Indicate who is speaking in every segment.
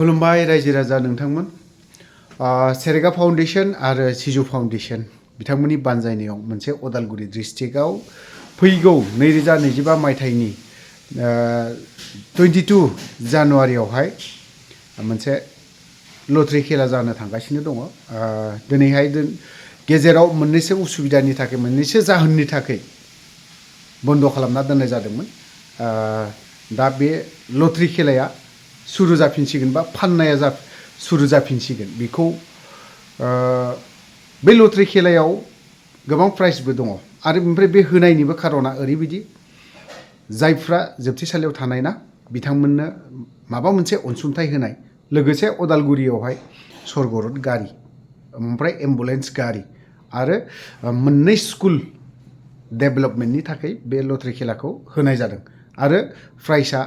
Speaker 1: खुलुमबाय रायजो राजा नोंथांमोन सेरेगा फाउन्डेसन आरो सिजु फाउन्डेसन बिथांमोननि बानजायनायाव मोनसे उदालगुरि डिस्ट्रिक्टआव फैगौ 2025 मायथाइनि 22 जानुवारियावहाय मोनसे लटारि खेला जानो थांगासिनो दङ। दिनैहाय गेजेराव मोननैसो उसुबिदानि थाखाय मोननैसो जाहोननि थाखाय बन्द खालामना दोननाय जादोंमोन। दा बे लटारि खेलाया सुरु जाफिनसिगोन बा फाननाया सुरु जाफिनसिगोन। बेखौ बे लटारि खेलायाव गोबां प्राइजबो दङ आरो बेनिफ्राय बे होनायनिबो खारना ओरैबायदि जायफ्रा जोबथेसालियाव थानाय ना बिथांमोननो माबा मोनसे अनसुंथाइ होनाय, लोगोसे उदालगुरियावहाय सरगरथ गारि ओमफ्राय एम्बुलेन्स गारि आरो मोननै स्कुल डेभेलपमेन्टनि थाखाय बे लटारि खेलाखौ होनाय जादों। आरो प्राइजआ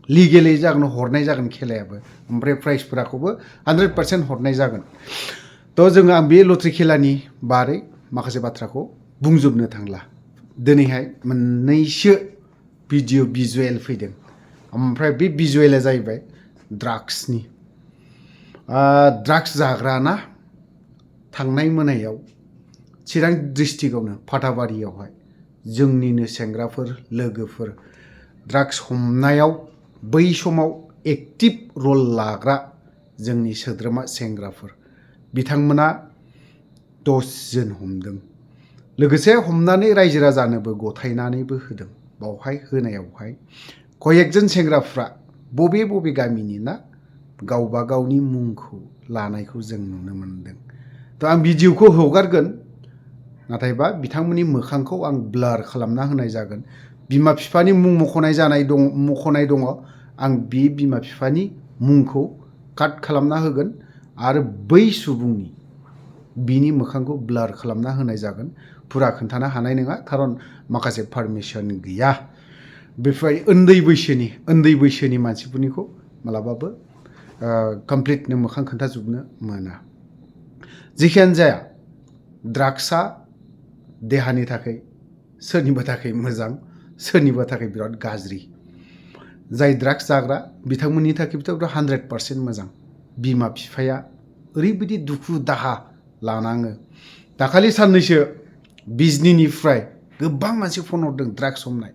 Speaker 1: लिगेलि जागोन, हरनाय जागोन खेलायाबो, ओमफ्राय प्राइजफोरखौबो 100% हरनाय जागोन। थ' जोङो आं बे लटारि खेलानि बारै माखासे बाथ्राखौ बुंजोबनो थांला। दिनैहाय मोननैसो भिडिअ भिजुएल फैदों, ओमफ्राय बे भिजुएला जाहैबाय ड्राग्सनि। ड्राग्स जाग्रा ना थांनाय मोनायाव चिरां डिस्ट्रिक्टआवनो फाथाबारियावहाय जोंनिनो सेंग्राफोर लोगोफोर ड्राग्स हमनायाव बै समाव एक्टिभ रल लाग्रा जोंनि सोद्रोमा सेंग्राफोर बिथांमोना 10 जन हमदों। लोगोसे हमनानै रायजो राजानोबो गथायनानैबो होदों। बावहाय होनायावहाय कयेकजन सेंग्राफ्रा बबे बबे गामिनि ना गावबा गावनि मुंखौ लानायखौ जों नुनो मोनदों। थ' आं भिडिअखौ हगारगोन, नाथायबा बिथांमोननि मोखांखौ आं ब्लार खालामना होनाय जागोन। बिमा बिफानि मुं मख'नाय दङ। आं बे बिमा बिफानि मुंखौ काट खालामना होगोन आरो बै सुबुंनि बिनि मोखांखौ ब्लार खालामना होनाय जागोन। फुरा खोन्थानो हानाय नङा, खारन माखासे पारमिसन गैया। बेफोरबायदि उन्दै बैसोनि मानसिफोरनिखौ मालाबाबो कमप्लिटनो मोखां खोन्थाजोबनो मोना। जिखियानो जाया, ड्राग्सआ देहानि थाखाय सोरनिबा थाखाय मोजां, सोरनिबा थाखाय बिराद गाज्रि। जाय ड्राग्स जाग्रा बिथांमोननि थाखायथ' 100% मोजां। बिमा बिफाया ओरैबायदि दुखु दाहा लानाङो। दाखालि साननैसो बिजनीनिफ्राय गोबां मानसि फन हरदों ड्राग्स हमनाय।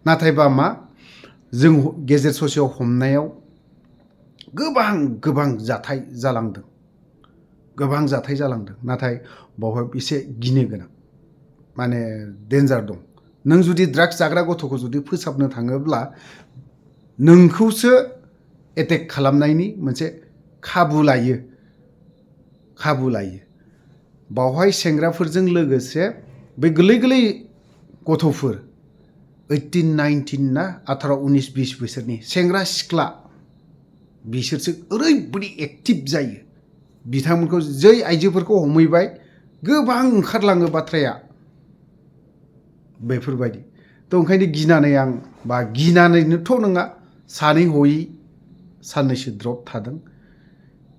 Speaker 1: नाथायबा मा, जों गेजेर ससेयाव हमनायाव गोबां जाथाय जालांदों, नाथाय बावहाय एसे गिनो गोनां, माने डेन्जार दं। नों जुदि ड्राग्स जाग्रा गथ'खौ जुदि फोसाबनो थाङोब्ला नोंखौसो एटेक खालामनायनि मोनसे खाबु लायो। बावहाय सेंग्राफोरजों लोगोसे बै गोरलै गथ'फोर 18, 19 ना 18, 19, 20 बोसोरनि सेंग्रा सिख्ला बिसोरसो ओरैबायदि एक्टिभ जायो। बिथांमोनखौ जै आइजोफोरखौ हमहैबाय गोबां ओंखारलाङो बाथ्राया बेफोरबायदि। थ' ओंखायनो गिनानैनोथ' नङा, सानै हयै साननैसो द्रप थादों।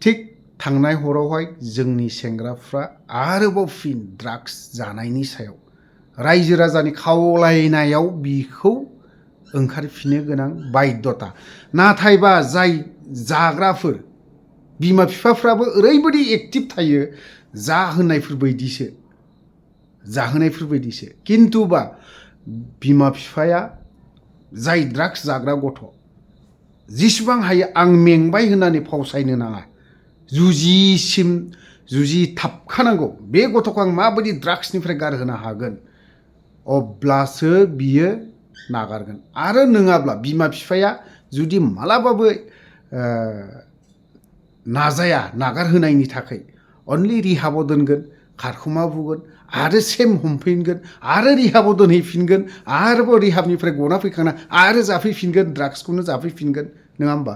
Speaker 1: थिग थांनाय हरावहाय जोंनि सेंग्राफ्रा आरोबाव फिन ड्राग्स जानायनि सायाव रायजो राजानि खावलायनायाव बिखौ ओंखारफिननो गोनां बायध्यता। नाथायबा जाय जाग्राफोर बिमा बिफाफ्राबो ओरैबायदि एक्टिभ थायो जाहोनायफोर बायदिसो। खिन्थुबा बिमा बिफाया जाय ड्राग्स जाग्रा गथ' जेसेबां हायो आं मेंबाय होननानै फावसायनो नाङा। जुजिथाबखानांगौ। बे गथ'खौ आं माबायदि ड्राग्सनिफ्राय गारहोनो हागोन, अब्लासो बियो नागारगोन। आरो नङाब्ला बिमा बिफाया जुदि मालाबाबो नाजाया नागारहोनायनि थाखाय, अनलि रिहाबाव दोनगोन, खारखुमा बुगोन, आरो सेम हमफिनगोन, आरो रिहाबाव दोनहैफिनगोन, आरोबाव रिहाबनिफ्राय गना फैखांना आरो जाफैफिनगोन, ड्राग्सखौनो जाफैफिनगोन, नङा होमबा?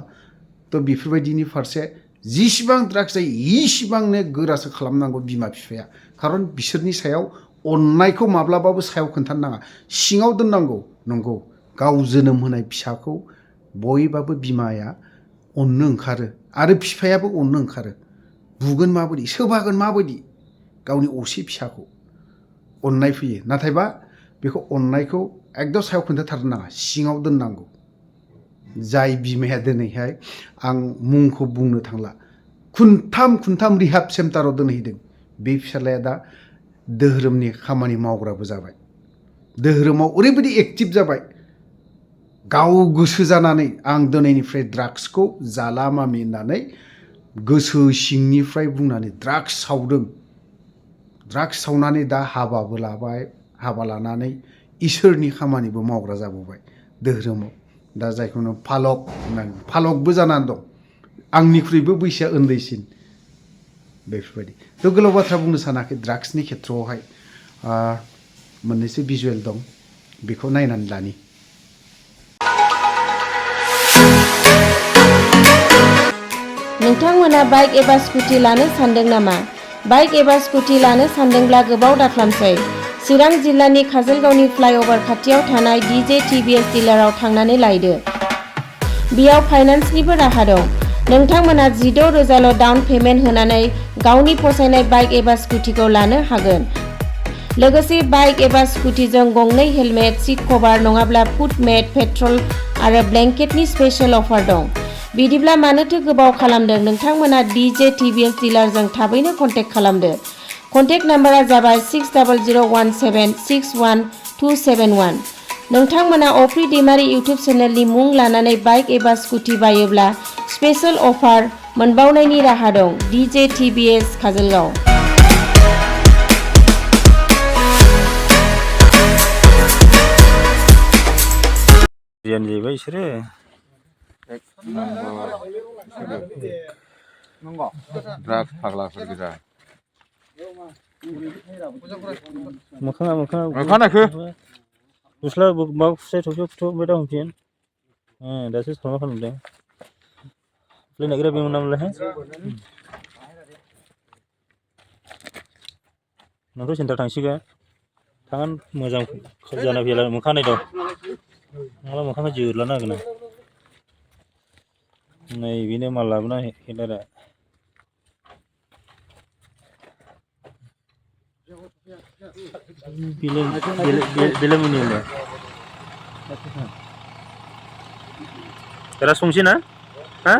Speaker 1: थ' बेफोरबायदिनि फारसे जिसिबां ड्राग्स जायो इसिबांनो गोरासो खालामनांगौ बिमा बिफाया। खारन बिसोरनि सायाव अननायखौ माब्लाबाबो सायाव खोन्थानो नाङा, सिङाव दोननांगौ। नंगौ, गाव जोनोम होनाय फिसाखौ बयबाबो बिमाया अननो ओंखारो आरो बिफायाबो अननो ओंखारो। बुगोन माबायदि, सोबागोन माबायदि, गावनि असे फिसाखौ अननाय फैयो। नाथायबा बेखौ अननायखौ एकदम सायाव खोन्थाथारनो नाङा, सिङाव दोननांगौ। जाय बिमाया दिनैहाय आं मुंखौ बुंनो थांला खुनथाम रिहाब सेन्टाराव दोनहैदों बे फिसालाया दा धोरोमनि खामानि मावग्राबो जाबाय धोरोमाव ओरैबायदि एक्टिभ जाबाय गाव गोसो जानानै आं दिनैनिफ्राय ड्राग्सखौ जाला मामि होननानै गोसो सिंनिफ्राय बुंनानै ड्राग्स सावदों ड्राग्स सावनानै दा हाबाबो लाबाय हाबा लानानै इसोरनि खामानिबो मावग्रा जाबोबाय धोरोमाव दा जायखौनो फालक होननानै फालकबो जानानै दं आंनिख्रुइबो बैसोआ उन्दैसिन बेफोरबायदि थ' गोलाव बाथ्रा बुंनो सानाखै ड्राग्सनि खेथ्रआवहाय मोननैसो भिजुवेल दं बेखौ नायनानै लानि
Speaker 2: नोंथांमोना बाइक एबा स्कुटि लानो सानदों नामा? बाइक एबा स्कुटि लानो सानदोंब्ला गोबाव दाखालामसै चिरां जिल्लानि काजलगावनि फ्लाइअभार खाथियाव थानाय DJ TVS डिलाराव थांनानै लायदो। बेयाव फाइनान्सनिबो राहा दं। नोंथांमोना 16,000ल' डाउन पेमेन्ट होनानै गावनि फसायनाय बाइक एबा स्कुटिखौ लानो हागोन। लोगोसे बाइक एबा स्कुटिजों गंनै हेलमेट, सीट कभार नङाब्ला फुट मेट, पेट्रल आरो ब्लेंकेटनि स्पेशल अफार दं। बिदिब्ला मानोथो गोबाव खालामदों? नोंथांमोना DJ TVS डिलारजों थाबैनो कन्टेक्ट खालामदो। कन्टेक्ट नाम्बारा जाबाय 6001761271। नोंथांमोना अफ्रि दैमारि इउटुब चेनेलनि मुं लानानै बाइक एबा स्कुटि बायोब्ला स्पेशल अफार मोनबावनायनि राहा दं। DJ TVS Kajalgaon.
Speaker 3: बिसोरो ड्राग्स फाग्लाफोर गोजा मोखाङा नायखो गस्ला माबा खुस्राय थबसे दाहैफिन दासो साफा खालामदों प्लेन नागिरा बेमोन नामलाय नोंथ' सेन्टार थांसिगोन थांगोन मोजां जाना फैला मोखाङा नायदों नङाब्ला मोखाङा जोरलानो हागोन आं नै बेनो माल लाबोना हेलारा बेलेमोनियावलाय दा संसै ना हा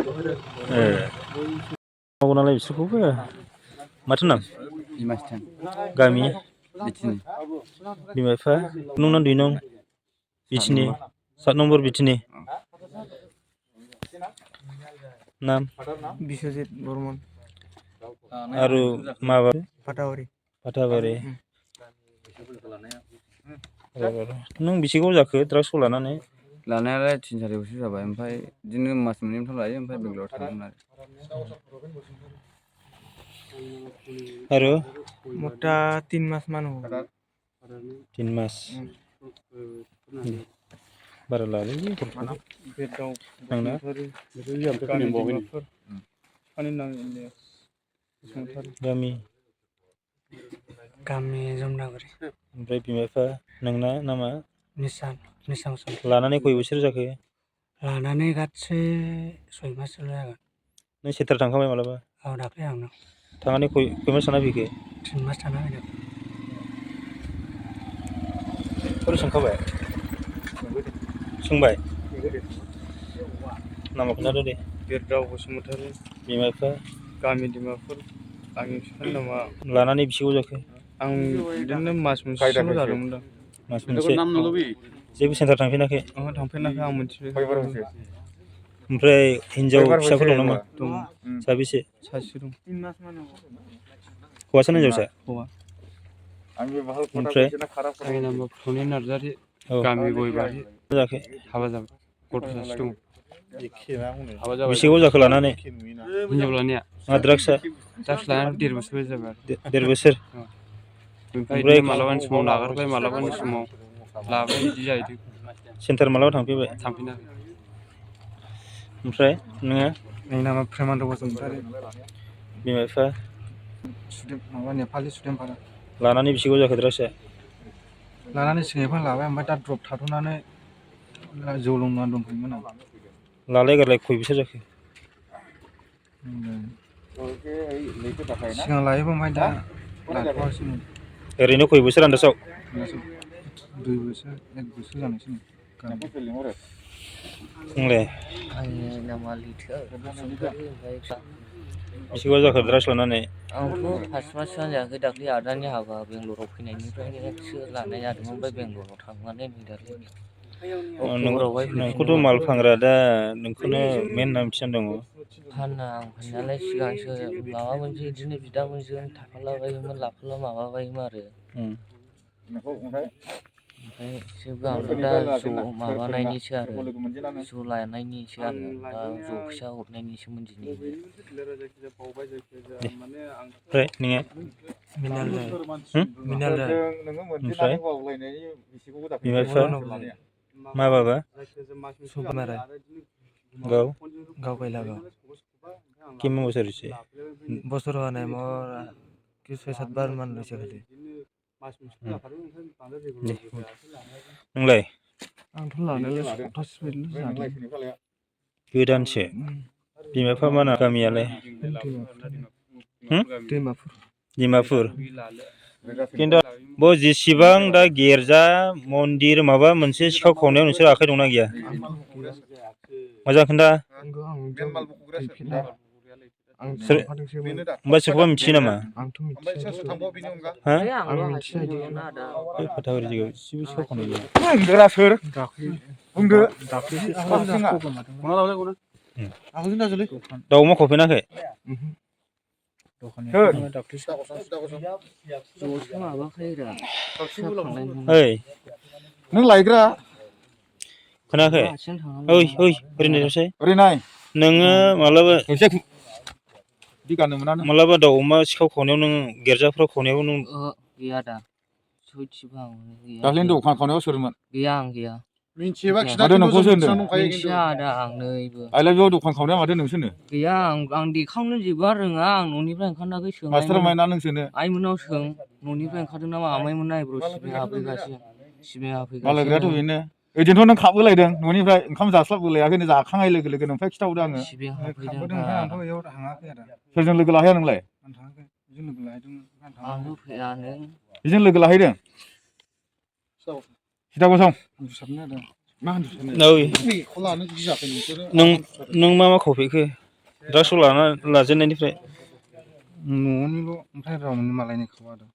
Speaker 3: मावो नालाय बिसोरखौबो माथो नाम गामि बिमा बिफा नंना 2 नं बिथिनि 7 नम्बर बिथिनि नाम बिश्वजित बर्मन आरो माबा फाथाबारि नों बेसे गोबाव जाखो ड्राग्सखौ लानानै
Speaker 4: लानायालाय 3-4 बोसोर जाबाय ओमफ्राय बिदिनो मास मोननैनिफ्राय लायो ओमफ्राय बेंगलाव थांदोंमोन
Speaker 3: आरो
Speaker 5: मोटा 3 मास मानो
Speaker 3: 3 मास बारा लालै
Speaker 5: गामि जमनागुरि
Speaker 3: ओमफ्राय बिमा बिफा नोंना नामा
Speaker 5: निसान
Speaker 3: लानानै खय बोसोर जाखो
Speaker 5: लानानै गासै 6 माससो जागोन
Speaker 3: नों सेन्टार थांखांबाय मालाबा
Speaker 5: औ दाख्लै आंनो
Speaker 3: थांनानै खय मास थाना फैखो
Speaker 5: 3 मास थाना फैदों
Speaker 3: खर' सोंखाबाय सोंबाय नामा खोन्थादो दे
Speaker 4: बिरदाव बसुमतारी
Speaker 3: बिमा बिफा
Speaker 4: गामि दिमाफुर आंनि बिफानि नामा
Speaker 3: लानानै बेसे गोबाव जाखो
Speaker 4: आं बिदिनो मास मोनसेसोल' जादोंमोन दा
Speaker 3: मास मोनसे जेबो सेन्टार थांफिनाखै
Speaker 4: ओहो थांफेराखै आं मोनथिबाय
Speaker 3: ओमफ्राय हिनजाव फिसाफोर दं नामा
Speaker 4: दं
Speaker 3: साबेसे
Speaker 4: सासे दं
Speaker 3: हौवासा ना हिनजावसा
Speaker 4: हौवा
Speaker 3: ओमफ्राय
Speaker 4: आंनि नामा प्रनिल नार्जारि
Speaker 3: औ
Speaker 4: गामि गयबारि
Speaker 3: जायाखै
Speaker 4: हाबा जाबाय गथ' सासे दं
Speaker 3: बेसे गोबाव जाखो लानानै
Speaker 4: हिनजाव लानाया
Speaker 3: ड्राग्सआ
Speaker 4: ड्राग्स लानानै 1.5 बोसोर जाबाय
Speaker 3: 1.5 बोसोर
Speaker 4: ओमफ्राय बिदिनो मालाबानि समाव नागारबाय मालाबानि समाव लाबाय बिदि जाहैदों
Speaker 3: सेन्टार मालाबा थांफैबाय
Speaker 4: थांफिनाखै
Speaker 3: ओमफ्राय नोङो
Speaker 4: आंनि नामा प्रेमानन्द बसुमतारी
Speaker 3: बिमा बिफा
Speaker 4: माबा नेपालि स्टुडेन्टफोरा
Speaker 3: लानानै बेसे गोबाव जाखो ड्राग्सआ
Speaker 4: लानानै सिगांनिफ्राय लाबाय ओमफ्राय दा द्रप थाथ'नानै जौ लोंनानै दंफैयोमोन आं
Speaker 3: लालाय गारलाय खय बोसोर जाखो
Speaker 4: सिगां लायोबो ओमफ्राय दा लाथ'वासैमोन
Speaker 3: ओरैनो खय बोसोर आन्दासाव
Speaker 4: 2 बोसोर 1 बोसोर जानोसै
Speaker 3: नोंलाय
Speaker 6: आंनि नामा लिथो बसुमतारी ओमफ्राय
Speaker 3: बेसेबां जाखो द्राग्स लानानै
Speaker 6: आंथ' फास मासआनो जायाखै दाख्लै आदानि हाबा बेंगलराव फैनायनिफ्रायनोसो लानाय जादोंमोन ओमफ्राय बेंगलराव थांनानै नै दाख्लै अक्ट'बरावहाय
Speaker 3: नोंखौथ'
Speaker 6: फैफिनदोंमोन
Speaker 3: माल फानग्रा दा नोंखौनो मेन होनना मिथिनानै दङ
Speaker 6: फाना आं फाननायालाय सिगांसो माबा मोनसे बिदिनो बिदामोनजों थाफालाबायोमोन लाफाला माबाबायोमोन आरो ओमफ्राय आंथ' दा ज' माबानायनिसो आरो ज' लानायनिसो आरो दा ज' फैसा हरनायनि सोमोन्दै
Speaker 3: ओमफ्राय नोङो
Speaker 6: मिनाल
Speaker 3: ओमफ्राय बिमा बिफा मा बाबा गाव
Speaker 5: गावगायलागाव
Speaker 3: किमान बोसोर হৈছে
Speaker 5: বছৰ হোৱা নাই মোৰ কি 6-7 বাৰ মান লৈছে খালি
Speaker 3: दे नोंलाय
Speaker 5: आंथ' लानायालाय सप्तासे बायदिल' जादों
Speaker 3: गोदानसो बिमा बिफा मा होनो गामियालाय
Speaker 5: दैमाफुर
Speaker 3: डिमापुर खिन्थु बेयाव जेसेबां दा गिर्जा मन्दिर माबा मोनसे सिखाव खावनायाव नोंसोर आखाइ दंना गैया मोजां खोन्था ओमफ्राय सोरखौबा मिथियो नामा
Speaker 5: आंथ' मिथिया
Speaker 3: हा
Speaker 5: आं मिथिया
Speaker 3: बे फाथाबारि जायगायाव एसेबो सिखाव खावनाय गैया
Speaker 4: बुंदोरा सोर बुंदो
Speaker 3: दाउ अमा खावफेनाखै ओइ
Speaker 4: नों लायग्रा
Speaker 3: खोनायाखै ओइ ओइ ओरैनो दसे
Speaker 4: ओरै नाय
Speaker 3: नोङो मालाबा
Speaker 4: बिदि गाननो मोना नों
Speaker 3: मालाबा दाउ अमा सिखाव खावनायाव नों गिर्जाफ्राव खावनायाव नों
Speaker 6: गैया दा सयथिबो आं
Speaker 4: दाख्लैनि दखान खावनायाव सोरमोन
Speaker 6: गैया आं गैया
Speaker 1: मिथियोबा
Speaker 4: माथो नोंखौ सोरदों
Speaker 6: मिथिया आदा आं नैबो
Speaker 4: आइलाय बेयाव दखान खावनाया माथो नोंसोरनो
Speaker 6: गैया आं देखावनो जेबो रोङा आं न'निफ्राय ओंखारनाखै सों
Speaker 4: मास्टार माइना नोंसोरनो
Speaker 6: आइमोनाव सों न'निफ्राय ओंखारदों नामा आमाइमोन नायब्र' सिबिं हाफैगासिनो
Speaker 4: मालायग्रायाथ' बेनो ओइदिनोथ' नों खाबबोलायदों न'निफ्राय ओंखाम जास्लाबबोलायाखैनो जाखांनाय लोगो लोगोनो ओमफ्राय खिथाहरदो आङो
Speaker 6: सिबिं हाफैदों
Speaker 4: सोरजों लोगो लाहैया नोंलाय
Speaker 6: आंथ' फैयानो
Speaker 4: बेजों लोगो लाहैदों खिथाखौ सं
Speaker 3: नों मा मा खावफैखो द्राग्सखौ लाजेननायनिफ्राय
Speaker 4: न'निल' ओमफ्राय रावनि मालायनि खावा आरो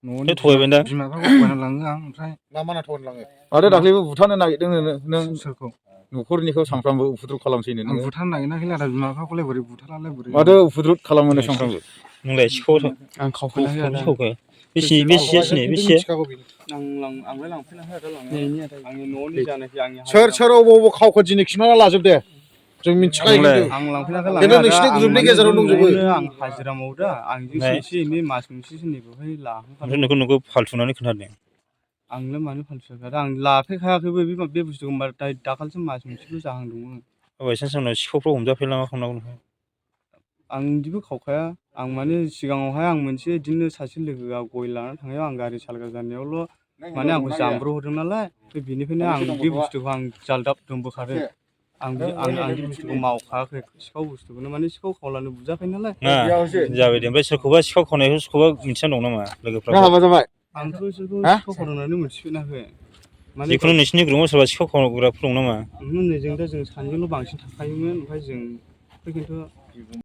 Speaker 4: न'नि
Speaker 3: थगायबाय दा
Speaker 4: बिमा बिफाखौ थगायना लाङो आं ओमफ्राय मा माना थगायना लाङो आरो दाख्लैबो बुथारनो नागिरदों नों सोरखौ न'खरनिखौ सानफ्रामबो उफुद्रुग खालामसैनो नों बुथारनो नागिरनाखैलै आदा बिमा बिफाखौलाय बोरै बुथारालाय बोरै माथो उफुद्रुग खालामो सानफ्रामबो
Speaker 3: नोंलाय सिखाव
Speaker 4: आं खावफैनाखै आदा
Speaker 3: सिखावखो बेसेयासनि बेसे
Speaker 4: आंलाय लांफैनाखै आदा लांनाया आंनि न'आवनो जानाखि आंनि सोर अबाव खावखो दिनै खिन्थाना लाजोब दे जों मिथिखायो
Speaker 3: आं
Speaker 4: लांफैनाखै नोंसिनि ग्रुपनि गेजेराव दंजोबो
Speaker 7: आं हाजिरा मावदा आंजोंसो एसे एनै मास मोनसेसो नैबेवहाय
Speaker 3: ओमफ्राय नोंखौ फाल्थुनानै खोन्थादों
Speaker 7: आंलाय मानो फालिस आं लाफैखायाखैबो बे बुस्थुखौ होनबा दाखालिसो मास मोनसेल' जाहांदोंमोन
Speaker 3: बायसान्स उनाव सिखावफ्राव हमजाफैला मा खालामनांगौ
Speaker 7: आं बिदिबो खावखाया आं माने सिगाङावहाय आं मोनसे बिदिनो सासे लोगोआ गय लानानै थांनायाव आं गारि सालायग्रा जानायावल' माने आंखौ जामब्रहोदों नालाय बेनिखायनो आं बे बुस्थुखौ आं जालदाब दोनबोखादों आं बे बुस्थुखौ मावखायाखै सिखाव बुस्थुखौनो माने सिखाव खावलानो बुजाखायो नालाय
Speaker 3: जाबाय दे ओमफ्राय सोरखौबा सिखाव खावनायखौ सोरखौबा मिथिनानै दं नामा लोगोफ्रा
Speaker 7: आंथ' बिसोरखौ सिखाव खावनानै मोनथिफेराखै
Speaker 3: जिखुनु नोंसिनि ग्रुपआव सोरबा सिखाव खावग्राफोर दं नामा
Speaker 7: जों सानैजोंल' बांसिन थाखायोमोन ओमफ्राय जों खिन्थु